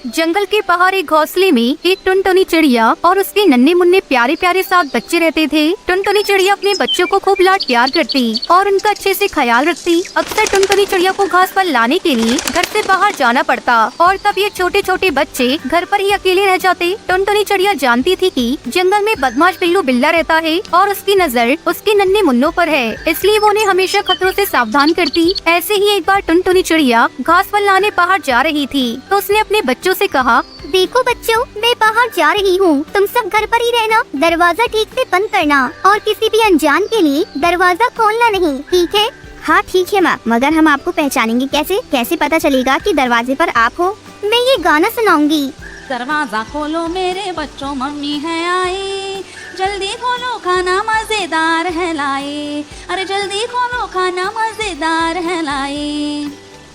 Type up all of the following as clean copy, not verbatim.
जंगल के बाहर एक घोंसले में एक टुनटुनी चिड़िया और उसके नन्हे मुन्ने प्यारे प्यारे 7 बच्चे रहते थे। टुनटुनी चिड़िया अपने बच्चों को खूब लाड प्यार करती और उनका अच्छे से ख्याल रखती। अक्सर टुनटुनी चिड़िया को घास पर लाने के लिए घर से बाहर जाना पड़ता और तब ये छोटे छोटे बच्चे घर पर ही अकेले रह जाते। टुनटुनी चिड़िया जानती थी कि जंगल में बदमाश बिल्लू बिल्ला रहता है और उसकी नजर उसके नन्हे मुन्नों पर है, इसलिए वो उन्हें हमेशा खतरों से सावधान करती। ऐसे ही एक बार टुनटुनी चिड़िया घास पर लाने बाहर जा रही थी तो उसने अपने बच्चों से कहा, देखो बच्चों, मैं बाहर जा रही हूँ, तुम सब घर पर ही रहना, दरवाजा ठीक से बंद करना और किसी भी अनजान के लिए दरवाजा खोलना नहीं, ठीक है? हाँ ठीक है माँ, मगर हम आपको पहचानेंगे कैसे? कैसे पता चलेगा कि दरवाजे पर आप हो? मैं ये गाना सुनाऊंगी। दरवाजा खोलो मेरे बच्चों, मम्मी है आई, जल्दी खोलो खाना मजेदार है लाए, अरे जल्दी खोलो खाना मजेदार है लाए।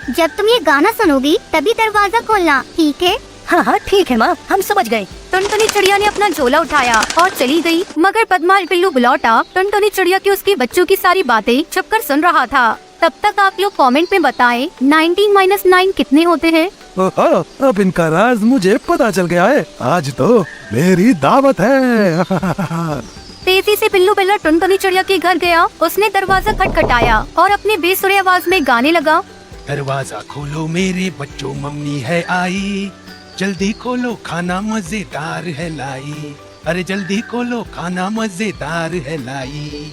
जब तुम ये गाना सुनोगी तभी दरवाजा खोलना, ठीक है? हाँ ठीक है माँ, हम समझ गए। टुनटुनी चिड़िया ने अपना झोला उठाया और चली गई, मगर बदमाश बिल्लू बुलौटा टुनटुनी चिड़िया की उसके बच्चों की सारी बातें छुपकर सुन रहा था। तब तक आप लोग कमेंट में बताएं 19 - 9 कितने होते हैं? अब इनका राज मुझे पता चल गया है, आज तो मेरी दावत है। तेजी से बिल्लू बिल्ला टुनटुनी चिड़िया के घर गया। उसने दरवाजा खटखटाया और अपने बेसुरे आवाज में गाने लगा, दरवाजा खोलो मेरे बच्चों, मम्मी है आई, जल्दी खोलो खाना मजेदार है लाई, अरे जल्दी खोलो खाना मजेदार है लाई।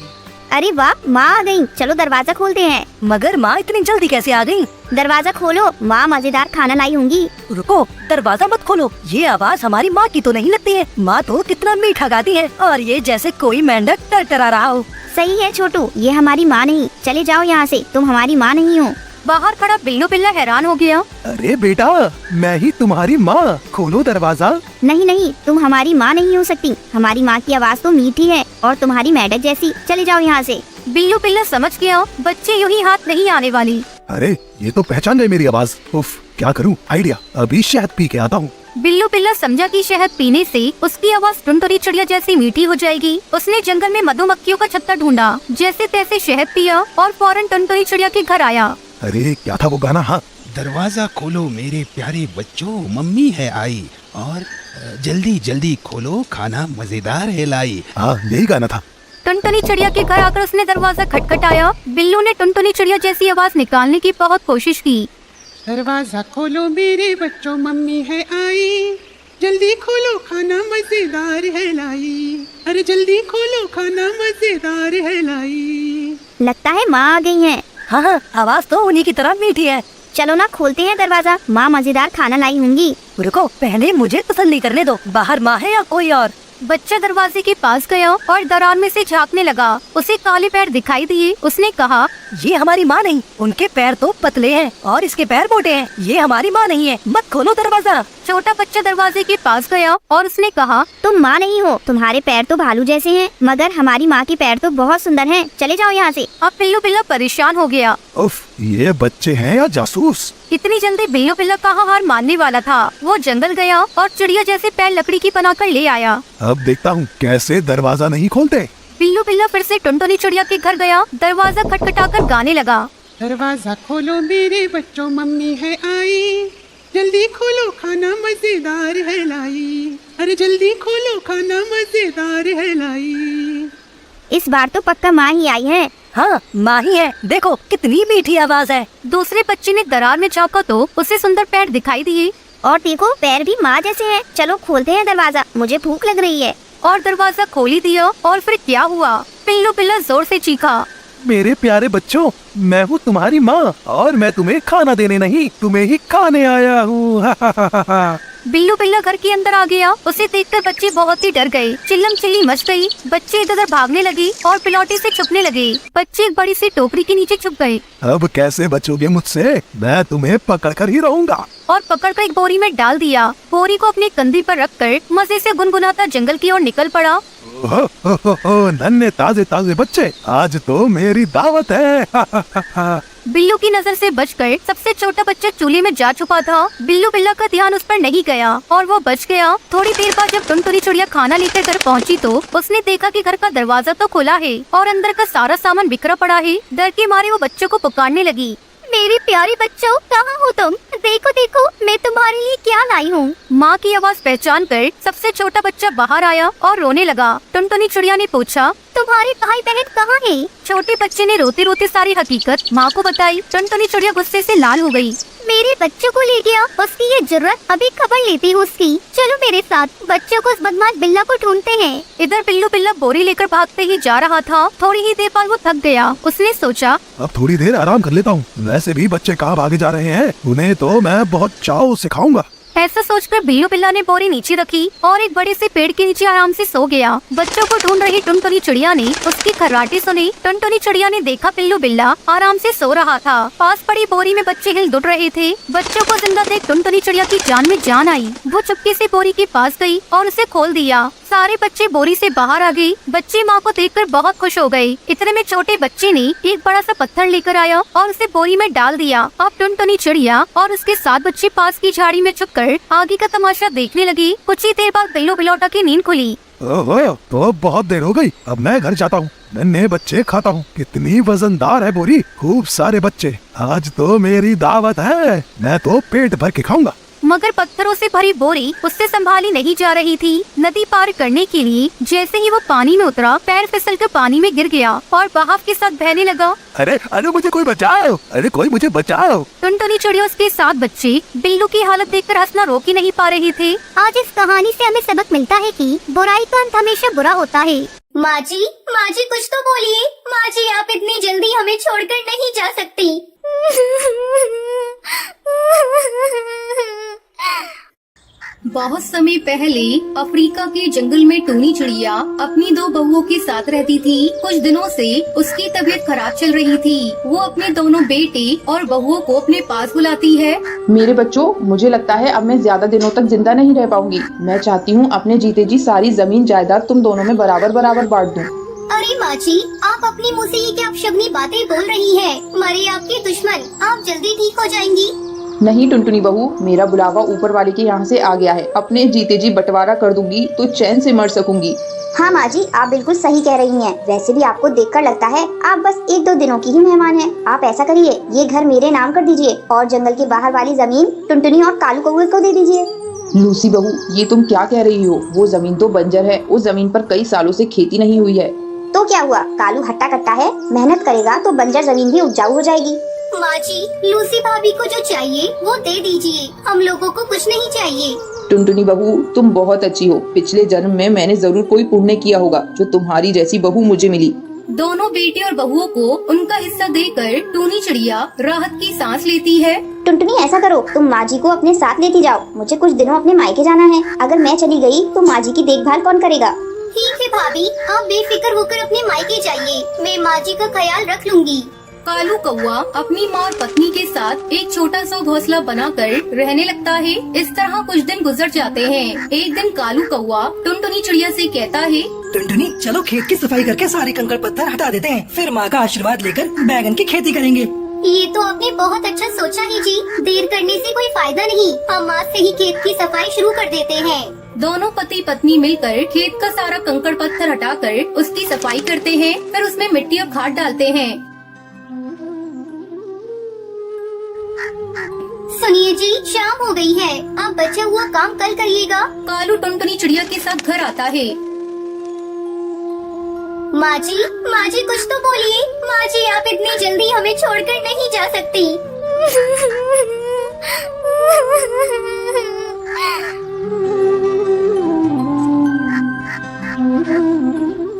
अरे वाह, माँ आ गयी, चलो दरवाजा खोलते हैं। मगर माँ इतनी जल्दी कैसे आ गयी? दरवाजा खोलो, माँ मजेदार खाना लाई होंगी। रुको, दरवाजा मत खोलो, ये आवाज हमारी माँ की तो नहीं लगती है। माँ तो कितना मीठा गाती है और ये जैसे कोई मेंढक टरटरा रहा हो। सही है छोटू, ये हमारी माँ नहीं, चले जाओ यहाँ से, तुम हमारी माँ नहीं हो। बाहर खड़ा बिल्लू बिल्ला हैरान हो गया। अरे बेटा, मैं ही तुम्हारी माँ, खोलो दरवाजा। नहीं नहीं, तुम हमारी माँ नहीं हो सकती, हमारी माँ की आवाज तो मीठी है और तुम्हारी मेंढक जैसी, चले जाओ यहाँ से। बिल्लू बिल्ला समझ गया बच्चे यूं ही हाथ नहीं आने वाली। अरे ये तो पहचान गए मेरी आवाज। उफ, क्या करूँ? आइडिया, अभी शहद पी के आता हूँ। बिल्लू बिल्ला समझा कि शहद पीने से उसकी आवाज टुनटुनी चिड़िया जैसी मीठी हो जाएगी। उसने जंगल में मधुमक्खियों का छत्ता ढूंढा, जैसे तैसे शहद पिया और फौरन टुनटुनी चिड़िया के घर आया। अरे क्या था वो गाना? हाँ, दरवाजा खोलो मेरे प्यारे बच्चों, मम्मी है आई, और जल्दी जल्दी खोलो खाना मजेदार है लाई। हाँ यही गाना था। टुनटुनी चिड़िया के घर आकर उसने दरवाजा खटखटाया। बिल्लू ने टुनटुनी चिड़िया जैसी आवाज निकालने की बहुत कोशिश की। दरवाजा खोलो मेरे बच्चों, मम्मी है आई, जल्दी खोलो खाना मजेदार है लाई, अरे जल्दी खोलो खाना मजेदार है लाई। लगता है माँ आ गई है। हाँ, आवाज तो उन्हीं की तरह मीठी है। चलो ना, खोलते हैं दरवाजा, माँ मजेदार खाना लाई होंगी। रुको, पहले मुझे तसल्ली करने दो, बाहर माँ है या कोई और? बच्चा दरवाजे के पास गया और दरार में से झांकने लगा। उसे काले पैर दिखाई दिए। उसने कहा, ये हमारी माँ नहीं, उनके पैर तो पतले हैं और इसके पैर मोटे हैं, ये हमारी माँ नहीं है, मत खोलो दरवाजा। छोटा बच्चा दरवाजे के पास गया और उसने कहा, तुम माँ नहीं हो, तुम्हारे पैर तो भालू जैसे हैं, मगर हमारी माँ के पैर तो बहुत सुंदर हैं, चले जाओ यहाँ से। अब बिल्लू बिल्ला परेशान हो गया। उफ, ये बच्चे हैं या जासूस? इतनी जल्दी बिल्लू बिल्ला कहाँ हार मानने वाला था। वो जंगल गया और चिड़िया जैसे पैर लकड़ी की बनाकर ले आया। अब देखता हूँ कैसे दरवाजा नहीं खोलते। बिल्लू बिल्ला फिर से टुनटुनी चिड़िया के घर गया। दरवाजा खटखटाकर गाने लगा, दरवाजा खोलो मेरे बच्चों, मम्मी है आई, जल्दी खोलो खाना मजेदार है लाई, अरे जल्दी खोलो खाना मजेदार है लाई। इस बार तो पक्का माँ ही आई है। हाँ, माँ ही है, देखो कितनी मीठी आवाज है। दूसरे बच्चे ने दरार में झांका तो उसे सुंदर पैर दिखाई दिए। और देखो, पैर भी माँ जैसे हैं। चलो खोलते हैं दरवाजा, मुझे भूख लग रही है। और दरवाजा खोल ही दिया। और फिर क्या हुआ? बिल्लू बिल्ला जोर से चीखा, मेरे प्यारे बच्चों, मैं हूँ तुम्हारी माँ और मैं तुम्हें खाना देने नहीं, तुम्हें ही खाने आया हूँ। बिल्लू बिल्ला घर के अंदर आ गया। उसे देखकर बच्चे बहुत ही डर गए। चिल्लम चिल्ली मच गई। बच्चे इधर उधर भागने लगे और पिलौटे से छुपने लगे। बच्चे एक बड़ी सी टोकरी के नीचे छुप गए। अब कैसे बचोगे मुझसे? मैं तुम्हें पकड़ कर ही रहूंगा। और पकड़कर एक बोरी में डाल दिया। बोरी को अपने कंधे पर रखकर मजे से गुनगुनाता जंगल की ओर निकल पड़ा। नन्हे ताजे ताजे बच्चे, आज तो मेरी दावत है। बिल्लू की नजर से बचकर सबसे छोटा बच्चा चूल्हे में जा छुपा था। बिल्लू बिल्ला का ध्यान उस पर नहीं गया और वो बच गया। थोड़ी देर बाद जब टुनटुनी चिड़िया खाना लेकर घर पहुंची तो उसने देखा कि घर का दरवाजा तो खुला है और अंदर का सारा सामान बिखरा पड़ा है। डर के मारे वो बच्चों को पुकारने लगी, मेरे प्यारे बच्चों, कहाँ हो तुम? देखो देखो, मैं तुम्हारे लिए क्या लाई आई हूँ। माँ की आवाज पहचान कर सबसे छोटा बच्चा बाहर आया और रोने लगा। टुनटुनी चिड़िया ने पूछा, तुम्हारे भाई बहन कहाँ है? छोटे बच्चे ने रोते रोते सारी हकीकत माँ को बताई। टुनटुनी चिड़िया गुस्से से लाल हो गई। मेरे बच्चों को ले गया, उसकी ये जरूरत, अभी खबर लेती हूँ उसकी। चलो मेरे साथ, बच्चों को उस बदमाश बिल्ला को ढूंढते हैं। इधर बिल्लू बिल्ला बोरी लेकर भागते ही जा रहा था। थोड़ी ही देर बाद वो थक गया। उसने सोचा, अब थोड़ी देर आराम कर लेता हूँ। वैसे भी बच्चे कहाँ भागे जा रहे हैं, उन्हें तो मैं बहुत चाव सिखाऊंगा। ऐसा सोचकर बिल्लू बिल्ला ने बोरी नीचे रखी और एक बड़े से पेड़ के नीचे आराम से सो गया। बच्चों को ढूंढ रही टुनटुनी चिड़िया ने उसकी खर्राटे सुनी। टुनटुनी चिड़िया ने देखा बिल्लू बिल्ला आराम से सो रहा था। पास पड़ी बोरी में बच्चे हिल डुल रहे थे। बच्चों को जिंदा देख टुनटुनी चिड़िया की जान में जान आई। वो चुपके से बोरी के पास गई और उसे खोल दिया। सारे बच्चे बोरी से बाहर आ गए। बच्चे माँ को देखकर बहुत खुश हो गए। इतने में छोटे बच्चे ने एक बड़ा सा पत्थर लेकर आया और उसे बोरी में डाल दिया। अब टुनटुनी चिड़िया और उसके 7 बच्चे पास की झाड़ी में छुपकर आगे का तमाशा देखने लगी। कुछ ही देर बाद बिल्लू बिलौटा की नींद खुली। ओहो, तो बहुत देर हो गई, अब मैं घर जाता हूँ। नन्हे बच्चे खाता हूँ। कितनी वजनदार है बोरी, खूब सारे बच्चे। आज तो मेरी दावत है, मैं तो पेट भर के खाऊंगा। मगर पत्थरों से भरी बोरी उससे संभाली नहीं जा रही थी। नदी पार करने के लिए जैसे ही वो पानी में उतरा, पैर फिसलकर पानी में गिर गया और बहाव के साथ बहने लगा। अरे अरे मुझे कोई बचाओ, अरे कोई मुझे बचाओ। टुनटुनी चिड़िया उसके 7 बच्चे बिल्लू की हालत देखकर हंसना रोक ही नहीं पा रहे थे। आज इस कहानी से हमें सबक मिलता है कि बुराई का अंत हमेशा बुरा होता है। माँ जी कुछ तो बोलिए। माँ जी, आप इतनी जल्दी हमें छोड़कर नहीं जा सकती। बहुत समय पहले अफ्रीका के जंगल में टूनी चिड़िया अपनी 2 बहुओं के साथ रहती थी। कुछ दिनों से उसकी तबीयत खराब चल रही थी। वो अपने दोनों बेटे और बहुओं को अपने पास बुलाती है। मेरे बच्चों, मुझे लगता है अब मैं ज्यादा दिनों तक जिंदा नहीं रह पाऊंगी। मैं चाहती हूँ अपने जीते जी सारी जमीन जायदाद तुम दोनों में बराबर बराबर बांट दूँ। अरे माँ जी, आप अपनी मुँह से ये क्या अपशगुनी बातें बोल रही हैं? मरे आपके दुश्मन, आप जल्दी ठीक हो जाएंगी। नहीं टुनटुनी बहू, मेरा बुलावा ऊपर वाले के यहाँ से आ गया है। अपने जीते जी बंटवारा कर दूंगी तो चैन से मर सकूंगी। हाँ माँ जी, आप बिल्कुल सही कह रही हैं। वैसे भी आपको देखकर लगता है आप बस 1-2 दिनों की ही मेहमान हैं। आप ऐसा करिए, ये घर मेरे नाम कर दीजिए और जंगल के बाहर वाली जमीन टुनटुनी और कालू कौवे को दे दीजिए। लूसी बहू, ये तुम क्या कह रही हो? वो जमीन तो बंजर है, उस जमीन पर कई सालों से खेती नहीं हुई है। तो क्या हुआ, कालू हट्टा कट्टा है, मेहनत करेगा तो बंजर जमीन भी उपजाऊ हो जाएगी। माँ जी, लूसी भाभी को जो चाहिए वो दे दीजिए, हम लोगों को कुछ नहीं चाहिए। टुनटुनी बहू, तुम बहुत अच्छी हो। पिछले जन्म में मैंने जरूर कोई पुण्य किया होगा जो तुम्हारी जैसी बहू मुझे मिली। दोनों बेटे और बहुओं को उनका हिस्सा देकर टूनी चिड़िया राहत की सांस लेती है। टुनटुनी, ऐसा करो, तुम माँ जी को अपने साथ लेती जाओ। मुझे कुछ दिनों अपने मायके जाना है। अगर मैं चली गई तो माँ जी की देखभाल कौन करेगा? ठीक है भाभी, आप बेफिक्र होकर अपने मायके जाइए, मैं माँ जी का ख्याल रख लूंगी। कालू कौवा अपनी माँ और पत्नी के साथ एक छोटा सा घोंसला बनाकर रहने लगता है। इस तरह कुछ दिन गुजर जाते हैं। एक दिन कालू कौवा टुनटुनी चिड़िया से कहता है, टुनटुनी, चलो खेत की सफाई करके सारे कंकड़ पत्थर हटा देते हैं, फिर माँ का आशीर्वाद लेकर बैगन की खेती करेंगे। ये तो आपने बहुत अच्छा सोचा है जी। देर करने से कोई फायदा नहीं, हम आज से ही खेत की सफाई शुरू कर देते हैं। दोनों पति पत्नी मिलकर खेत का सारा कंकड़ पत्थर हटाकर उसकी सफाई करते हैं। फिर उसमें मिट्टी और खाद डालते हैं। सुनिए जी, शाम हो गई है, आप बचा हुआ काम कल करिएगा। कालू टुनटुनी चिड़िया के साथ घर आता है। माँ जी कुछ तो बोलिए। माँ जी, आप इतनी जल्दी हमें छोड़कर नहीं जा सकती।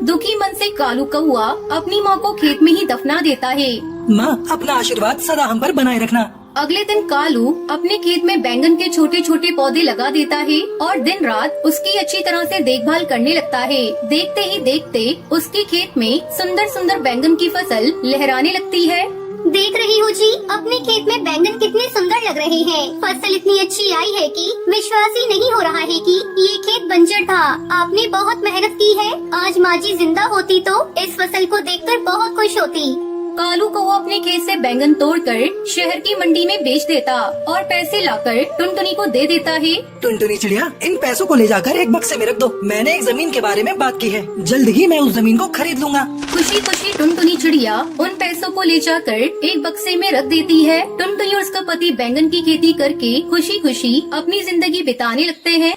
दुखी मन से कालू कौवा अपनी माँ को खेत में ही दफना देता है। माँ, अपना आशीर्वाद सदा हम पर बनाए रखना। अगले दिन कालू अपने खेत में बैंगन के छोटे छोटे पौधे लगा देता है और दिन रात उसकी अच्छी तरह से देखभाल करने लगता है। देखते ही देखते उसके खेत में सुंदर सुंदर बैंगन की फसल लहराने लगती है। देख रही हो जी, अपने खेत में बैंगन कितने सुंदर लग रहे हैं। फसल इतनी अच्छी आई है कि विश्वास ही नहीं हो रहा है कि ये खेत बंजर था। आपने बहुत मेहनत की है। आज माँ जी जिंदा होती तो इस फसल को देखकर बहुत खुश होती। कालू कौवा अपने खेत से बैंगन तोड़कर शहर की मंडी में बेच देता और पैसे लाकर टुनटुनी को दे देता है। टुनटुनी चिड़िया, इन पैसों को ले जाकर एक बक्से में रख दो। मैंने एक जमीन के बारे में बात की है, जल्द ही मैं उस जमीन को खरीद लूंगा। खुशी खुशी टुनटुनी चिड़िया उन पैसों को ले जाकर एक बक्से में रख देती है। टुनटुनी और उसका पति बैंगन की खेती करके खुशी खुशी अपनी जिंदगी बिताने लगते हैं।